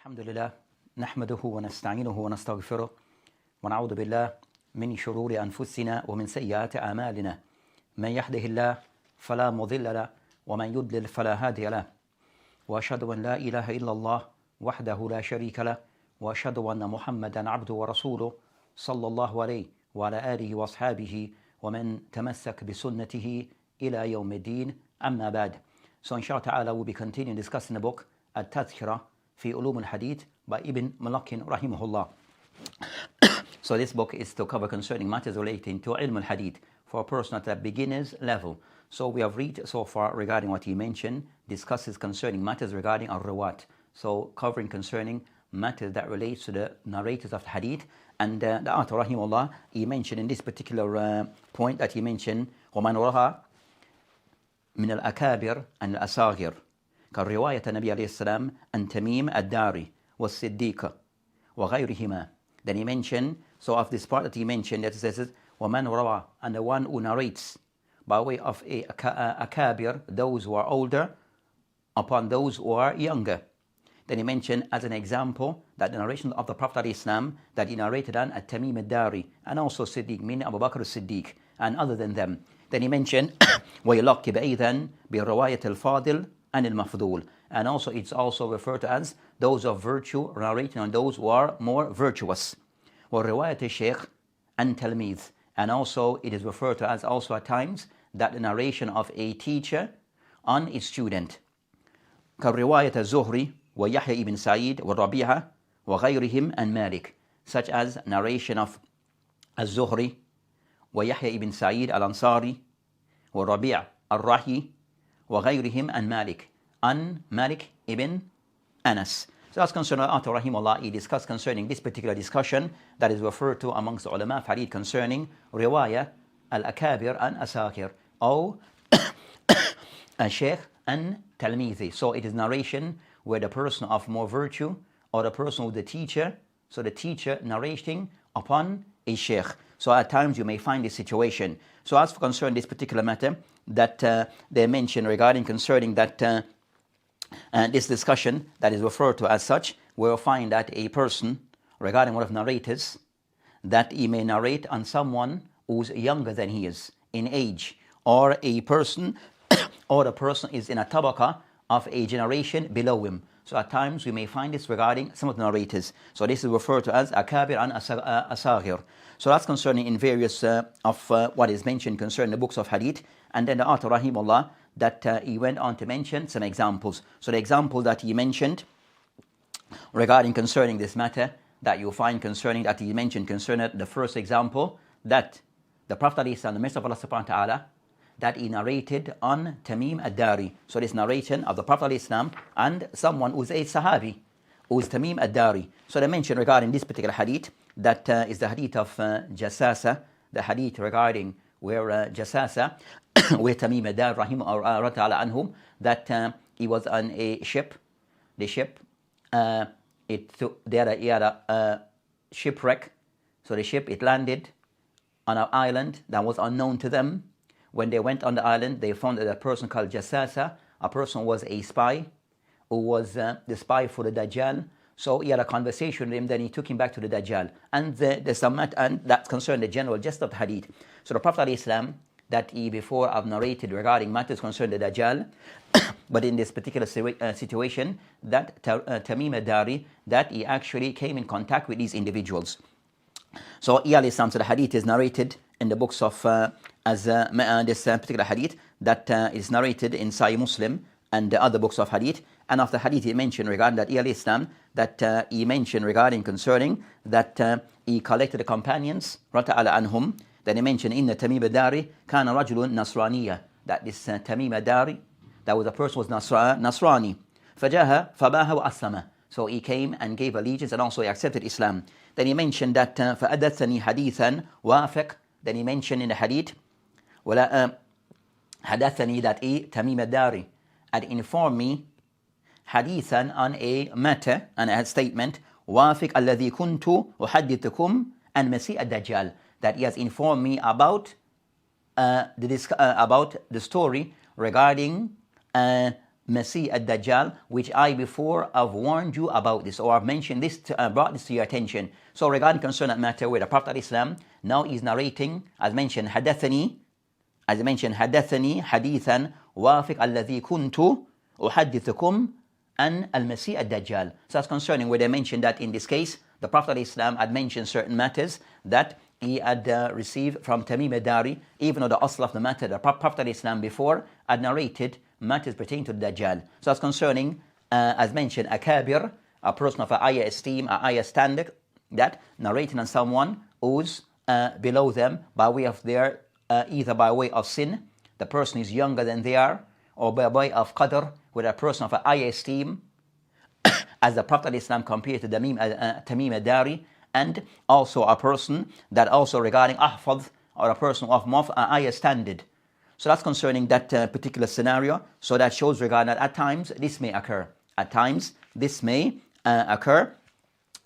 الحمد لله نحمده ونستعينه ونستغفره ونعوذ بالله من شرور أنفسنا ومن سيئات أعمالنا من يهده الله فلا مضل له ومن يضلل فلا هادي له وأشهد أن لا إله إلا الله وحده لا شريك له وأشهد أن محمدا عبده ورسوله صلى الله عليه وعلى آله وأصحابه ومن تمسك بسنته إلى يوم الدين أما بعد. So inshallah ta'ala we'll be continuing discussing the book At-Timithi fi ulum al-Hadith by Ibn Malakin rahimahullah. So this book is to cover concerning matters relating to ilm al-Hadith for a person at the beginner's level. So we have read so far regarding what he mentioned, discusses concerning matters regarding al-Rawat. So covering concerning matters that relates to the narrators of the Hadith. And the author rahimahullah, he mentioned in this particular point that he mentioned وَمَنْ رَهَا من الأكابر عن الأصاغر كالرواية النبي عليه السلام عن تميم الداري والصديق وغيرهما. Then he mentioned, so of this part that he mentioned, that it says وَمَنْ رَوَى, and the one who narrates by way of a akabir, those who are older, upon those who are younger. Then he mentioned as an example that the narration of the Prophet ﷺ that he narrated on At-Tamim al-Dari and also Siddiq, meaning Abu Bakr as-Siddiq, and other than them. Then he mentioned وَيُلَقِّبْ أَيْضًا بِرَوَايَةِ الْفَاضِلِ and al-Mafdul. And also it's also referred to as those of virtue, narrating on those who are more virtuous. وَرِوَايَةِ الشَّيْخِ and Talmidh. And also it is referred to as also at times that the narration of a teacher on a student. كَالرِّوَايَةِ الزُّهْرِ وَيَحْيَى ibn Sa'id وَرَبِيعَةِ وَغَيْرِهِمْ and Malik, such as narration of الزهري ويحيى ibn Sa'id al-Ansari وَرَبِيعَ al-Rahi وَغَيْرِهِمْ and Malik, and Malik ibn Anas. So that's concerning author rahimahullah. He discussed concerning this particular discussion that is referred to amongst the ulama of hadith concerning riwayah al-akabir and asakir, or al-sheikh and Talmithi. So it is narration where the person of more virtue or the person with the teacher, so the teacher narrating upon a sheikh. So at times you may find this situation. So as for concerning this particular matter that they mention regarding concerning that this discussion that is referred to as such, we'll find that a person regarding one of narrators, that he may narrate on someone who's younger than he is in age, or a person or the person is in a tabaka of a generation below him. So at times we may find this regarding some of the narrators. So this is referred to as akabir and asagir. So that's concerning in various of what is mentioned concerning the books of hadith. And then the author rahimahullah that he went on to mention some examples. So the example that he mentioned regarding concerning this matter that you find concerning that he mentioned concerning the first example, that the Prophet ﷺ, the Messenger of Allah subhanahu wa ta'ala, that he narrated on Tamim al-Dari. So this narration of the Prophet ﷺ and someone who's a Sahabi, who is Tamim al-Dari. So they mentioned regarding this particular hadith, that is the hadith of Jassasa, the hadith regarding where Jassasa, where Tamim al-Dari rahimahullah anhum, that he was on a ship. The ship, he had a shipwreck. So the ship, it landed on an island that was unknown to them. When they went on the island, they found that a person called Jassasa, a person was a spy, who was the spy for the Dajjal. So he had a conversation with him, then he took him back to the Dajjal. And and that concerned the general gist of the hadith. So the Prophet ﷺ, that he before have narrated regarding matters concerning the Dajjal, but in this particular situation, that Tamim al-Dari, that he actually came in contact with these individuals. So so the hadith is narrated in the books of this particular hadith that is narrated in Sahih Muslim and the other books of hadith. And after hadith he mentioned regarding that Islam, that he mentioned regarding concerning that he collected the companions rata'ala anhum. Then he mentioned in the Tamim al-Dari kana rajulun nasraniya, that this Tamim al-Dari, that was a person was Nasrani. Fajaha fabaha wa aslama. So he came and gave allegiance and also he accepted Islam. Then he mentioned that فَأَدَثَّنِي حَدِيثًا وَافِقْ. Then he mentioned in the hadith وَلَا حَدَثَّنِي that Tamim al-Dari had informed me hadithan on a matter and a statement وَافِقْ الَّذِي كُنْتُ أُحَدِّثُكُمْ عَنْ مَسِيءَ الدَّجَّالِ, that he has informed me about the story regarding Masih ad-Dajjal, which I before have warned you about this, or I've mentioned this, brought this to your attention. So regarding concerning that matter, where the Prophet of Islam now is narrating, as mentioned, حدثني حديثا وافق الذي كنت أحدثكم عن المسيح الدجال. So that's concerning where they mentioned that in this case, the Prophet of Islam had mentioned certain matters that he had received from Tamim ad-Dari, even though the asl of the matter, the Prophet of Islam before had narrated matters pertaining to the Dajjal. So that's concerning, as mentioned, Akabir, a person of a higher esteem, a higher standard, that narrating on someone who's below them by way of their, either by way of sin, the person is younger than they are, or by way of qadr, with a person of a higher esteem, as the Prophet of Islam compared to Tamim ad-Dari, and also a person that also regarding ahfadh, or a person of more a higher standard. So that's concerning that particular scenario. So that shows regarding that at times this may occur. At times this may occur,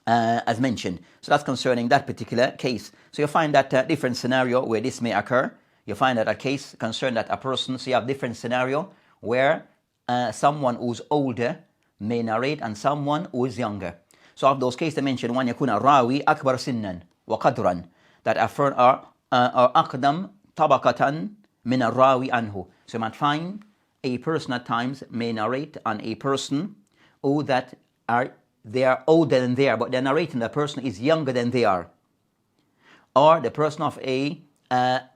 as mentioned. So that's concerning that particular case. So you find that different scenario where this may occur. You find that a case concerned that a person, so you have different scenario where someone who's older may narrate and someone who is younger. So of those cases I mentioned, one يكون الراوي أكبر سنا وقدرا, that are أقدم طبقة من الراوي عنه. So you might find a person at times may narrate on a person who that they are older than they are, but they're narrating the person is younger than they are, or the person of a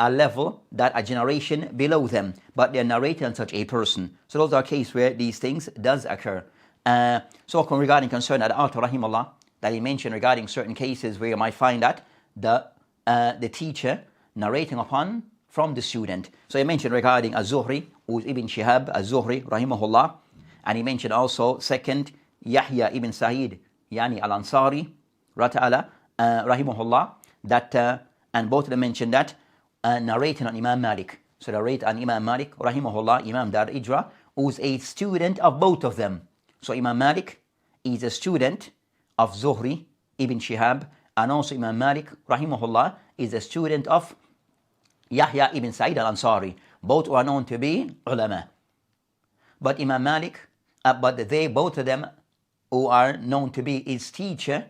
level that a generation below them, but they're narrating on such a person. So those are cases where these things does occur. So regarding concern that author rahimahullah, that he mentioned regarding certain cases where you might find that the teacher narrating upon from the student. So he mentioned regarding Az-Zuhri, who is Ibn Shihab Az-Zuhri rahimahullah, and he mentioned also second Yahya ibn Sa'id yani al-Ansari rahimahullah, that and both of them mentioned that narrating on Imam Malik. So narrate on Imam Malik rahimahullah, Imam Dar Ijra, who's a student of both of them. So Imam Malik is a student of Zuhri ibn Shihab, and also Imam Malik rahimahullah is a student of Yahya ibn Sa'id al-Ansari. Both are known to be ulama. But Imam Malik, both of them who are known to be his teacher,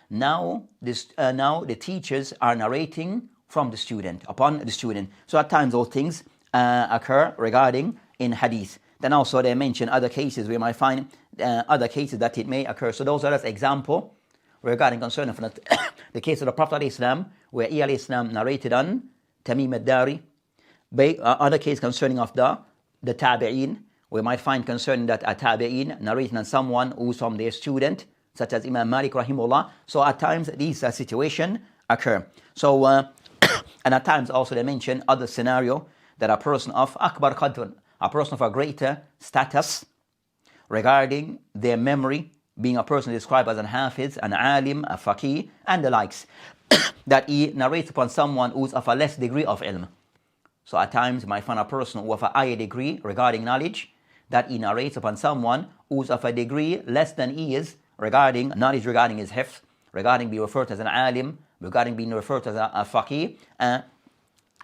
now the teachers are narrating from the student, upon the student. So at times those things occur regarding in hadith. Then also they mention other cases we might find other cases that it may occur. So those are just example regarding concerning the case of the Prophet Islam, where he Islam narrated on Tamim ad-Dari. Other case concerning of the tabi'een, we might find concerning that a tabi'een narrating on someone who's from their student, such as Imam Malik rahimahullah. So at times these situations occur. So and at times also they mention other scenario that a person of akbar qadr, a person of a greater status, regarding their memory, being a person described as an hafiz, an alim, a faqih, and the likes, that he narrates upon someone who's of a less degree of ilm. So at times you might find a person who of a higher degree regarding knowledge, that he narrates upon someone who's of a degree less than he is regarding knowledge, regarding his hifz, regarding being referred to as an alim, regarding being referred to as a faqih, and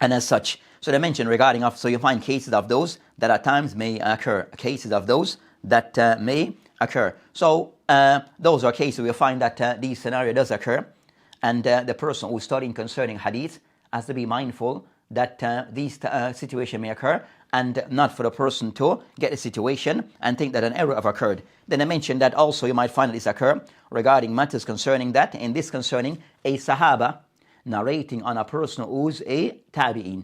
as such. So they mention regarding so you find cases of those that at times may occur, cases of those that may occur. So those are cases we'll find that these scenario does occur, and the person who's studying concerning hadith has to be mindful that these situation may occur, and not for the person to get a situation and think that an error have occurred. Then I mentioned that also you might find this occur regarding matters concerning that, in this concerning a Sahaba narrating on a person who's a Tabi'een.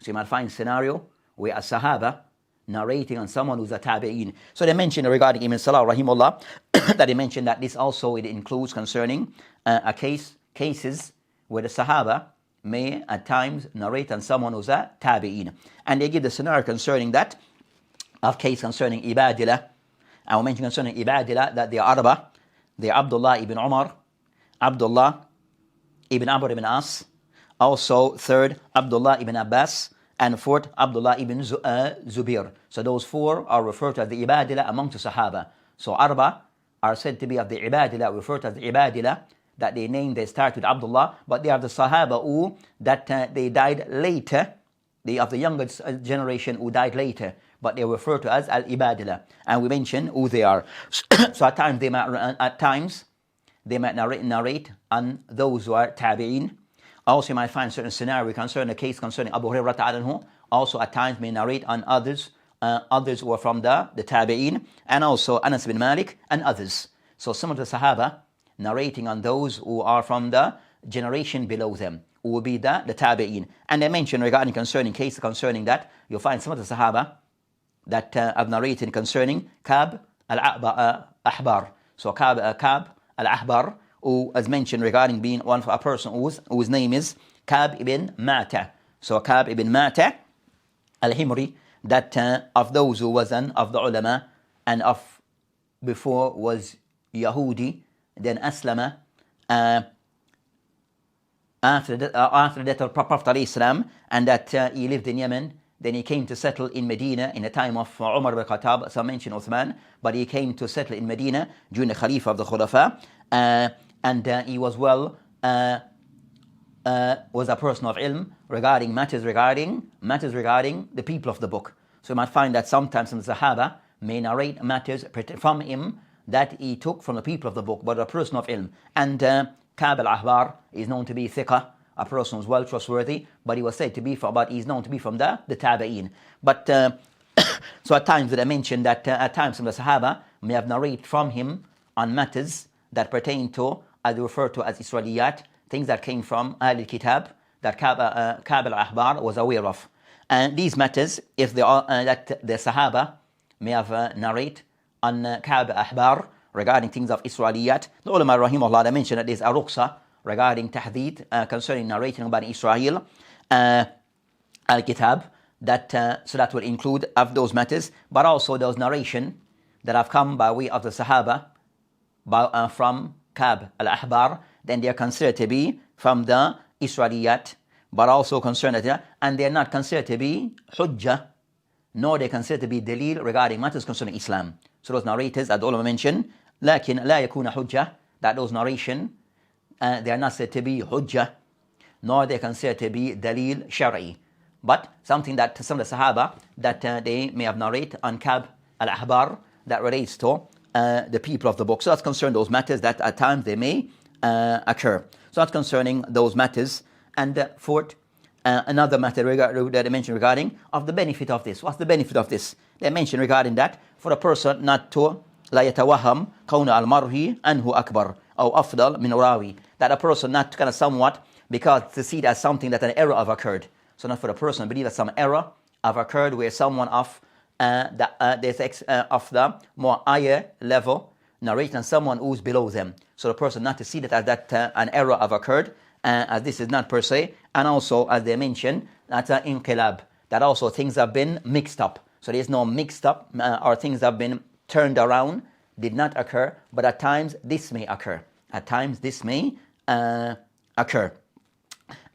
So you might find a scenario where a Sahaba narrating on someone who's a Tabi'een. So they mentioned regarding Ibn Salah rahimahullah that they mentioned that this also it includes concerning cases where the Sahaba may at times narrate on someone who's a Tabi'een. And they give the scenario concerning that, of case concerning Ibadillah. I will mention concerning Ibadillah that they are Arba, they are Abdullah ibn Umar, Abdullah ibn Amr ibn As, also third Abdullah ibn Abbas, and fourth Abdullah ibn Zubair. So those four are referred to as the Ibadillah among the Sahaba. So Arba are said to be of the Ibadillah, referred to as the Ibadillah, that they start with Abdullah, but they are the Sahaba who that they died later of the younger generation who died later, but they were referred to as al-ibadila, and we mentioned who they are. So at times they might narrate on those who are tabi'in. Also, you might find certain scenario concerning a case concerning Abu Hurairah anhu. Also, at times may narrate on others who are from the tabi'in, and also Anas bin Malik and others. So some of the Sahaba narrating on those who are from the generation below them, who will be the tabi'in. And they mention regarding concerning cases concerning that, you'll find some of the Sahaba that have narrated concerning Ka'b al-Ahbar. So Ka'b al-Ahbar, who as mentioned regarding being one a person whose name is Ka'b ibn Ma'ta. So Ka'b ibn Ma'ta al-Himri, that of those who was of the ulama, and of before was Yahudi, then Aslama after the death of Prophet Islam, and that he lived in Yemen. Then he came to settle in Medina in the time of Umar bin Khattab. Some mention Uthman, but he came to settle in Medina during the Khalifa of the Khulafa, and he was was a person of ilm regarding matters regarding the people of the book. So you might find that sometimes some Sahaba may narrate matters from him that he took from the people of the book, but a person of ilm. And Ka'b al-Ahbar is known to be thiqah, a person who's well trustworthy, but he was said to be he's known to be from the tabi'in. But so at times that I mentioned that at times some of the Sahaba may have narrated from him on matters that pertain to, as referred to as Israeliyat, things that came from Al-Kitab, that Ka'b al-Ahbar was aware of. And these matters, if they are that the Sahaba may have narrate on Ka'b al-Ahbar regarding things of Israeliyat, the ulama rahimahullah, they mentioned that there's a ruqsa regarding Tahdith concerning narrating about Israel, Al-Kitab, that so that will include of those matters, but also those narration that have come by way of the Sahaba from Ka'b al-Ahbar, then they are considered to be from the Israeliyat, but also concerned that, and they are not considered to be hujjah, nor they are considered to be dalil regarding matters concerning Islam. So those narrators, as the ulama mentioned, لكن لا يكون حجة, that those narration they are not said to be hujjah, nor they are considered to be dalil shar'i, but something that some of the Sahaba that they may have narrated on Ka'b al-Ahbar that relates to the people of the book. So that's concerning those matters that at times they may occur. So that's concerning those matters. And fourth, another matter that they mentioned regarding of the benefit of this. What's the benefit of this? They mentioned regarding that for a person not to لا يتوهم كون المرء أنه أكبر أو أفضل من راوي, that a person not kind of somewhat because to see it as something that an error have occurred. So not for the person to believe that some error have occurred where someone of the more higher level narrating than someone who's below them. So the person not to see that as that an error have occurred, as this is not per se. And also as they mentioned, that's an inqilab, that also things have been mixed up. So there's no mixed up or things have been turned around, did not occur, but at times this may occur. At times this may occur.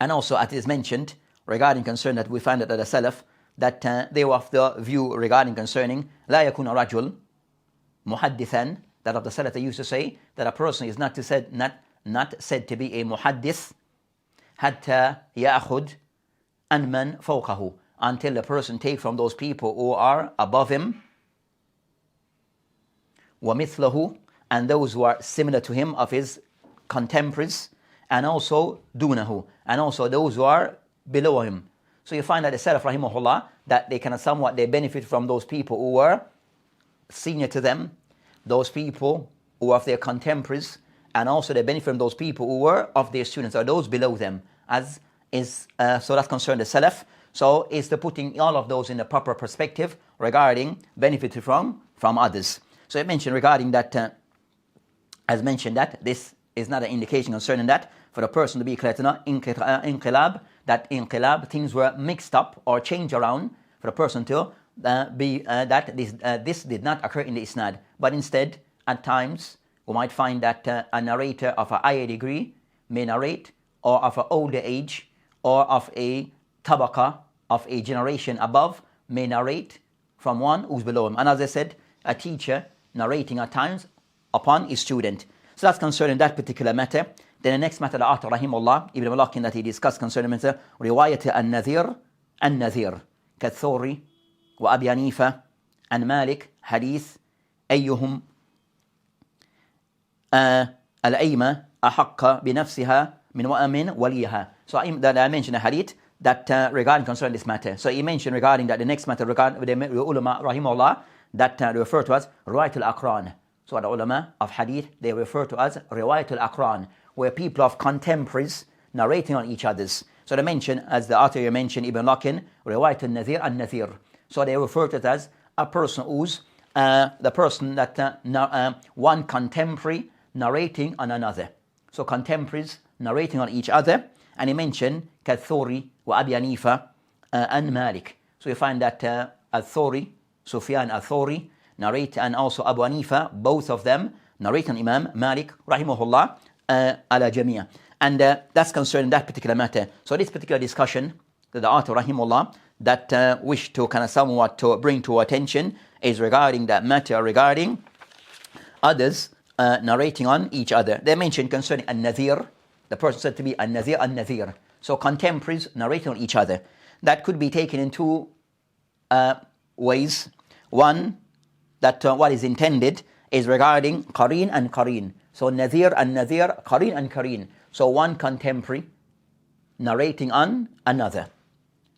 And also as is mentioned regarding concern that we find that the Salaf, that they were of the view regarding concerning لا يكون رجل محدثا, that of the Salaf they used to say that a person is not said to be a muhaddith حتى يأخذ عن من فوقه, until the person take from those people who are above him, ومثله, and those who are similar to him of his contemporaries, and also dunahu, and also those who are below him. So you find that the Salaf rahimahullah, that they can somewhat they benefit from those people who were senior to them, those people who are of their contemporaries, and also they benefit from those people who were of their students or those below them, as is so that's concerned the Salaf. So it's the putting all of those in the proper perspective regarding benefit from others. So it mentioned regarding that, as mentioned that this is not an indication concerning that for the person to be inqilab, that inqilab things were mixed up or changed around for the person to be that this did not occur in the isnad, but instead at times we might find that a narrator of a higher degree may narrate, or of an older age, or of a tabaqa, of a generation above, may narrate from one who's below him. And as I said, a teacher narrating at times upon his student. So that's concerning that particular matter. Then the next matter, the author rahimahullah, Ibn Malakin, that he discussed concerning matter, riwayat an-nadhir النذير كالثوري وأبي حنيفة عن مالك حديث أيهم الأيمة أحق بنفسها من وليها. So that I mentioned a hadith that regarding concerning this matter. So he mentioned regarding that the next matter regarding the ulama rahimahullah that they refer to as riwayat al-aqran. So the ulama of hadith they refer to as riwayat al-aqran, where people of contemporaries narrating on each other's. So they mention, as the author mentioned, Ibn Lakin, riwayat al-nadhir al-nadhir. So they refer to it as a person who's the person that one contemporary narrating on another. So contemporaries narrating on each other. And he mentioned Kathori wa Abi Hanifa and Malik. So you find that Al-Thori, Sufyan Al-Thori, narrate, and also Abu Hanifa, both of them narrate on Imam Malik, rahimahullah, ala jamia. And that's concerning that particular matter. So this particular discussion that the author, rahimahullah, that wish to kind of somewhat to bring to attention is regarding that matter, regarding others narrating on each other. They mentioned concerning An-Nadhir, the person said to be An-Nadhir, An-Nadhir. So contemporaries narrating on each other. That could be taken in two ways. One, that what is intended is regarding Qareen and Qareen. So Nadhir and Nadhir, Qareen and Qareen. So one contemporary narrating on another.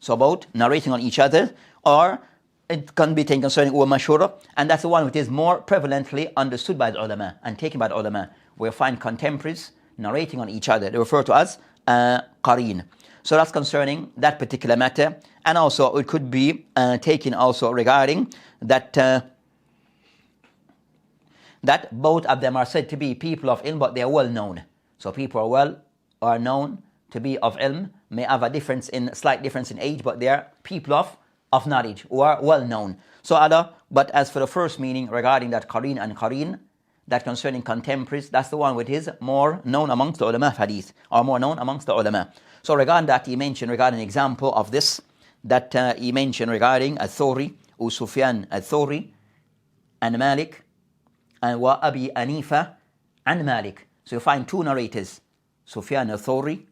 So both narrating on each other, or it can be taken concerning Mashura, and that's the one which is more prevalently understood by the ulama and taken by the ulama. We find contemporaries narrating on each other. They refer to as Qareen. So that's concerning that particular matter. And also it could be taken also regarding that that both of them are said to be people of ilm, but they are well known. So people are known to be of ilm, may have a slight difference in age, but they are people of knowledge who are well known. So but as for the first meaning regarding that Qareen and Qareen, that concerning contemporaries, that's the one which is more known amongst the ulama of hadith, or more known amongst the ulama. So regarding that, he mentioned regarding an example of this, that he mentioned regarding Al-Thawri, or Sufyan Al-Thawri, and Malik, and wa Abi Hanifa, and Malik. So you find two narrators, Sufyan Al-Thawri,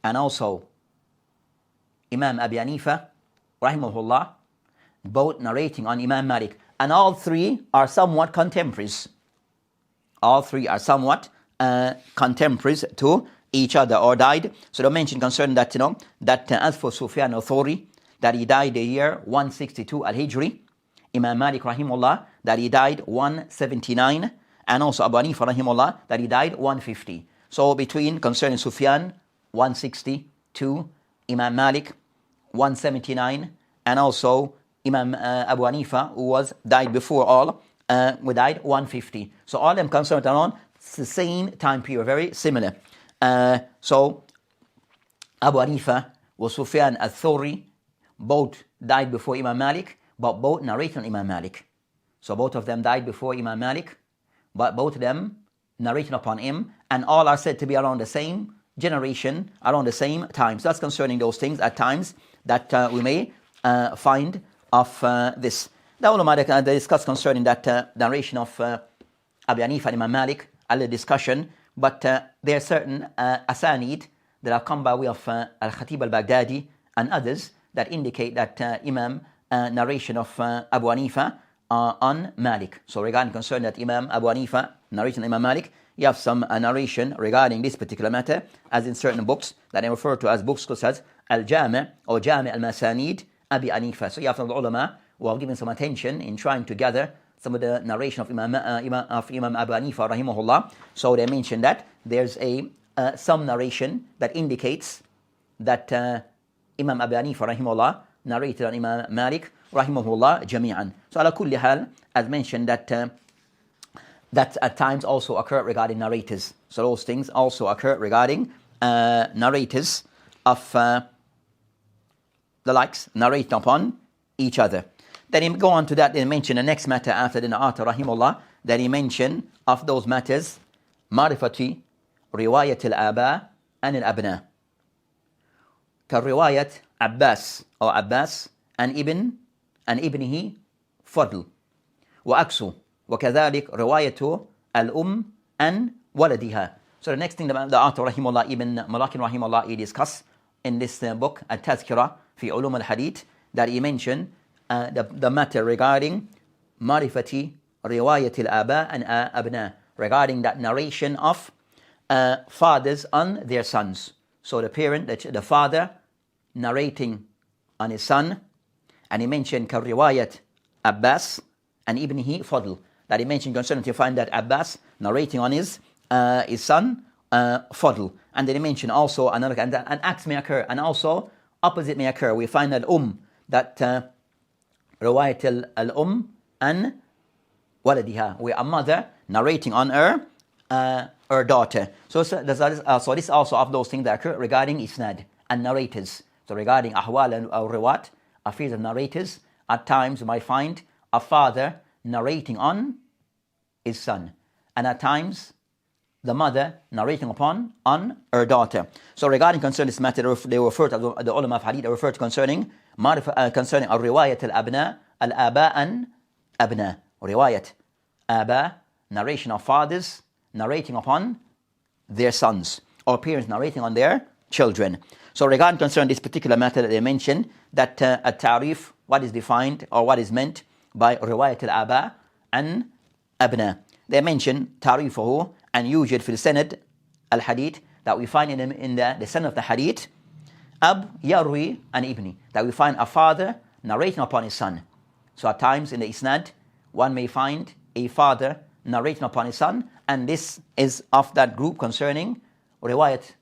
and also Imam Abi Hanifa, rahimahullah, both narrating on Imam Malik. And all three are somewhat contemporaries. All three are somewhat contemporaries to each other, or died. So they mentioned concerning that, that as for Sufyan al-Thawri, that he died the year 162 al-Hijri. Imam Malik rahimahullah, that he died 179. And also Abu Hanifa rahimahullah, that he died 150. So between concerning Sufyan, 162, Imam Malik, 179, and also Imam Abu Hanifa, who died before all, who died 150. So all of them concerned around the same time period, very similar. So Abu Hanifa was Sufyan al-Thawri, both died before Imam Malik, but both narrated on Imam Malik. So both of them died before Imam Malik, but both of them narrated upon him, and all are said to be around the same generation, around the same time. So that's concerning those things at times that we may find of this. The ulama they discuss concerning that narration of Abu Hanifa and Imam Malik, a little discussion, but there are certain asanid that have come by way of Al-Khatib al-Baghdadi and others that indicate that Imam narration of Abu Hanifa on Malik. So regarding concern that Imam Abu Hanifa narration Imam Malik, you have some narration regarding this particular matter, as in certain books that they refer to as books such as Al-Jami' or Jami' al-Masanid Abi Hanifa. So you have some ulama who have given some attention in trying to gather some of the narration of Imam Abu Hanifa rahimahullah. So they mentioned that there's some narration that indicates that Imam Abu Hanifa rahimahullah narrated on Imam Malik rahimahullah jami'an. So ala kulli hal, as mentioned, that at times also occur regarding narrators. So those things also occur regarding narrators of the likes narrating upon each other. Then he go on to that, then mention the next matter after the author rahimahullah, that he mentioned of those matters, marifati riwayat al-aba and al-abna. كالرواية عباس أو عباس عن ابنه فضل وأكسو وكذلك رواية الأم عن ولدها. So the next thing the author rahimahullah Ibn Malakin rahimahullah he discuss in this book At-Tazkira في علوم الحديث that he mentioned the matter regarding معرفة رواية الآباء and أبناء, regarding that narration of fathers on their sons. So the parent, the father narrating on his son, and he mentioned كرواية Abbas and Ibnihi Fadl, that he mentioned concerning, you find that Abbas narrating on his son Fadl, and then he mentioned also another, and acts may occur, and also opposite may occur. We find that that رواية الأم and ولدها, where a mother narrating on her daughter. So this is also of those things that occur regarding isnad and narrators. So regarding ahwal and riwat, affairs of narrators, at times you might find a father narrating on his son, and at times the mother narrating on her daughter. So regarding concerning this matter, they refer to the ulama of hadith, they refer to concerning al-riwayat al-abna, al-aba and abna. Riwayat aba, narration of fathers narrating upon their sons, or parents narrating on their children. So regarding concerning this particular matter that they mentioned, that at-ta'rif, what is defined or what is meant by riwayat al-aba and abna. They mention ta'rifuhu and yujad fil sanad al-hadith, that we find in the sanad of the hadith, ab yarwi and ibni, that we find a father narrating upon his son. So at times in the isnad, one may find a father narrating upon his son, and this is of that group concerning riwayat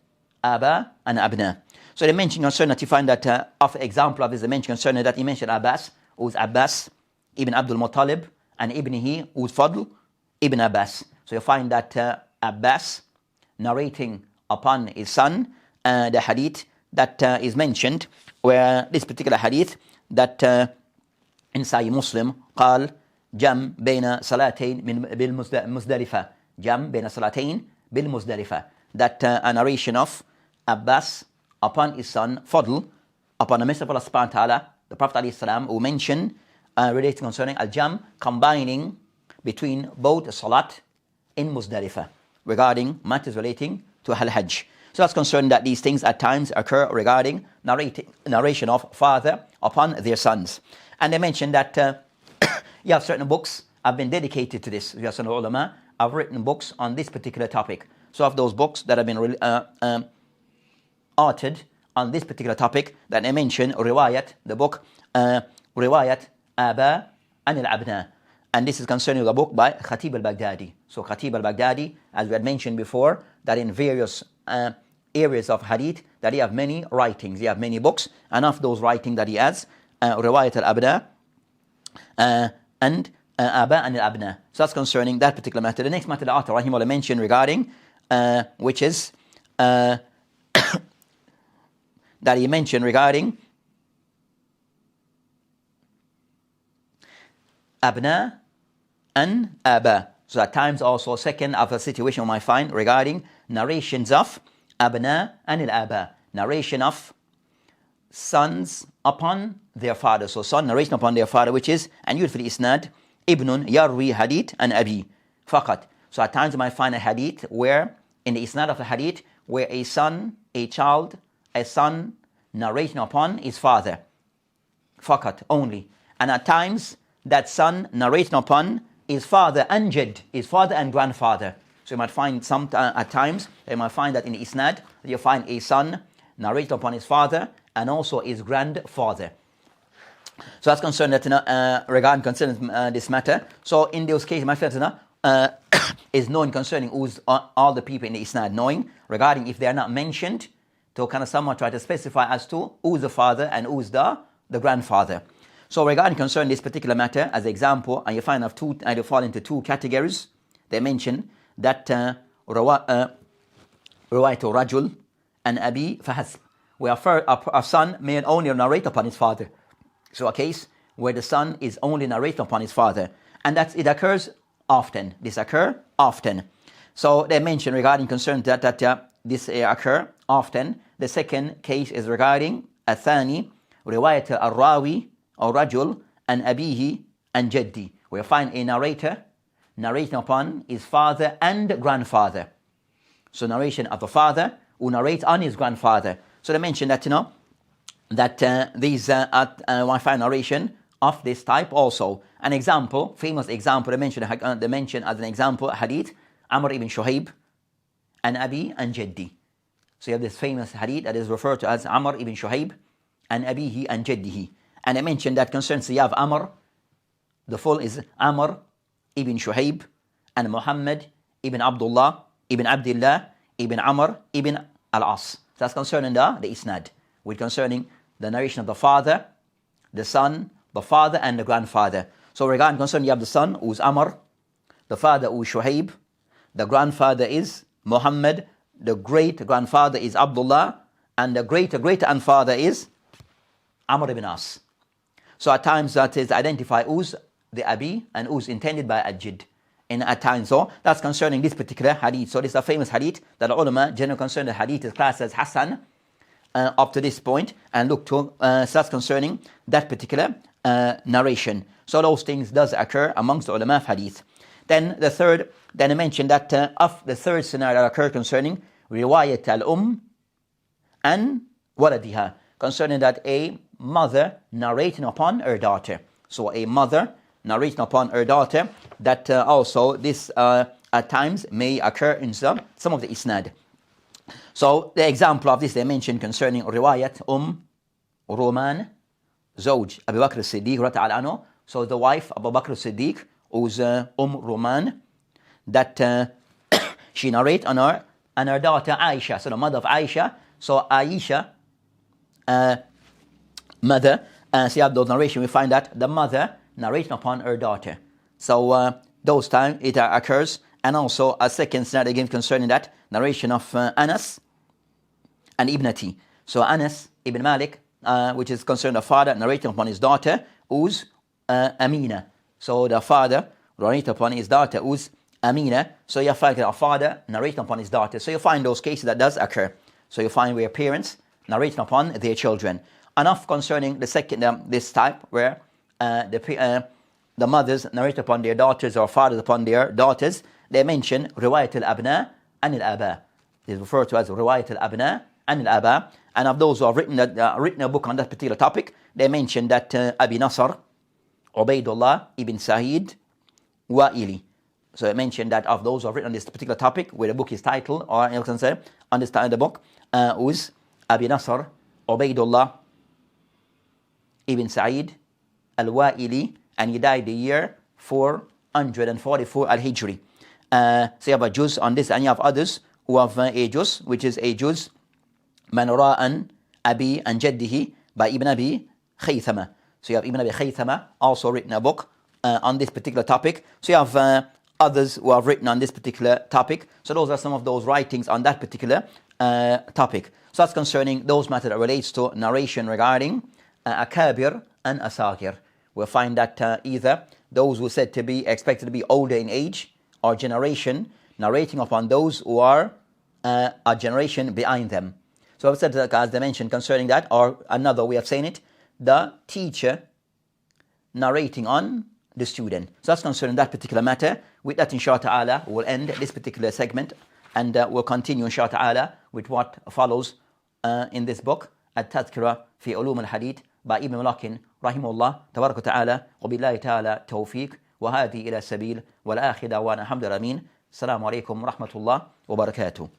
aba and abna. So they mention concerning that you find that of example of this, they mention concerning that he mentioned Abbas, who's Abbas ibn Abdul Muttalib, and ibnihi, who's Fadl ibn Abbas. So you find that Abbas narrating upon his son the hadith that is mentioned, where this particular hadith that in Sahih Muslim قال جم بين صلاتين بالمزدلفة, جم بين صلاتين بالمزدلفة, that a narration of Abbas upon his son Fadl, upon the Messenger of Allah subhanahu wa ta'ala, the Prophet alayhi salam, who mentioned relating concerning al-jam, combining between both salat in Muzdalifah, regarding matters relating to al-hajj. So that's concerned that these things at times occur regarding narration of father upon their sons. And they mentioned that you have certain books have been dedicated to this. You have certain ulama have written books on this particular topic. So of those books that have been authored on this particular topic, that I mentioned Riwayat, the book Riwayat Aba and al-Abna. And this is concerning the book by Khatib al-Baghdadi. So Khatib al-Baghdadi, as we had mentioned before, that in various areas of hadith, that he have many writings, he have many books, and of those writings that he has, Riwayat al-Abna and Aba and al-Abna. So that's concerning that particular matter. The next matter the author rahimahullah mentioned regarding, which is that he mentioned regarding Abna and Aba. So at times also second of a situation we might find regarding narrations of Abna and al-Aba, narration of sons upon their father. So son narration upon their father, which is, and you'll fil isnad, Ibnun yarwi hadith and Abi faqat. So at times you might find a hadith where, in the isnad of the hadith, where a son narrating upon his father, faqat, only. And at times, that son narrating upon his father and jad, his father and grandfather. So you might find at times, you might find that in the isnad, you find a son narrating upon his father and also his grandfather. So that's concerned that regarding concerning this matter. So in those cases, my friends, is knowing concerning who's all the people in the isnad, knowing regarding if they are not mentioned, to kind of somewhat try to specify as to who's the father and who's the grandfather. So regarding concerning this particular matter, as an example, and you find they fall into two categories. They mention that Rawaitu Rajul and Abi Fahasb, where a son may only narrate upon his father. So a case where the son is only narrating upon his father. And it occurs often. This occurs often. So they mention regarding concern that this occur often. The second case is regarding Athani, Riwayat al-Rawi or Rajul and Abihi and Jaddi, where you find a narrator narrating upon his father and grandfather. So narration of the father who narrates on his grandfather. So they mention that, that these Wi-Fi narration of this type also. An example, famous example, they mention as an example, hadith, Amr ibn Shuhaib, and Abi and Jaddi. So you have this famous hadith that is referred to as Amr ibn Shuhaib, and Abihi and Jaddihi. And I mentioned that concerns, so you have Amr, the full is Amr ibn Shuhaib, and Muhammad ibn Abdullah, ibn Abdullah, ibn Amr, ibn Al-As. So that's concerning the isnad. With concerning the narration of the father, the son, the father, and the grandfather. So regarding concern, you have the son, who's Amr, the father, who's Shuhaib, the grandfather is Muhammad, the great-grandfather is Abdullah, and the great-great-grandfather is Amr ibn As. So at times that is identified who's the Abi and who's intended by Al-Jid. And at times, so that's concerning this particular hadith. So this is a famous hadith that ulama generally concern the hadith is classed as Hassan up to this point, and look to so that's concerning that particular narration. So those things does occur amongst the ulama of hadith. Then the third, then I mentioned that of the third scenario that occurred concerning riwayat al-um and waladiha, concerning that a mother narrating upon her daughter. So a mother narrating upon her daughter, that also this at times may occur in some of the isnad. So the example of this they mentioned concerning riwayat Roman, Zawj Abu Bakr as-Siddiq radiyallahu anhu. So the wife of Abu Bakr as-Siddiq, who's Roman, that she narrate on her daughter Aisha, so the mother of Aisha. So Aisha, mother, so you have those narration, we find that the mother narrating upon her daughter. So those times it occurs. And also a second scenario again concerning that narration of Anas and Ibnati. So Anas ibn Malik, which is concerned the father narrating upon his daughter, who's Amina. So the father narrating upon his daughter, who's Amina. So you find a father narrating upon his daughter. So you find those cases that does occur. So you find where parents narrating upon their children. Enough concerning the second, this type where the mothers narrate upon their daughters or fathers upon their daughters. They mention riwayat al-abna and al-aba. It is referred to as riwayat al-abna and al-aba. And of those who have written a book on that particular topic, they mention that Abi Nasr, Ubaidullah ibn Sa'id, Wa'ili. So I mentioned that of those who have written on this particular topic, where the book is titled, or you can say, understand the book, was Abi Nasr, Ubaidullah ibn Sa'id, al-Wa'ili, and he died the year 444 al-Hijri. So you have a juz on this, and you have others who have a juz, which is a juz Man Ra'an Abi and Jaddihi by Ibn Abi Khaythama. So you have Ibn Abi Khaythama also written a book on this particular topic. So you have others who have written on this particular topic. So those are some of those writings on that particular topic. So that's concerning those matters that relates to narration regarding Akabir and Asagir. We'll find that either those who are said to be expected to be older in age or generation narrating upon those who are a generation behind them. So I've said that, as I mentioned concerning that, or another way of saying it, the teacher narrating on the student. So that's concerning that particular matter. With that, inshallah ta'ala, we'll end this particular segment, and we'll continue inshallah ta'ala with what follows in this book, At-Tadhkira fi Ulum al-Hadith by Ibn Malakin rahimahullah tabarak ta'ala, wa billahi ta'ala tawfiq, wa hadi ila sabil, wal akhir da'wana alhamdulillah amin. Assalamu alaikum wa rahmatullah wa barakatuh.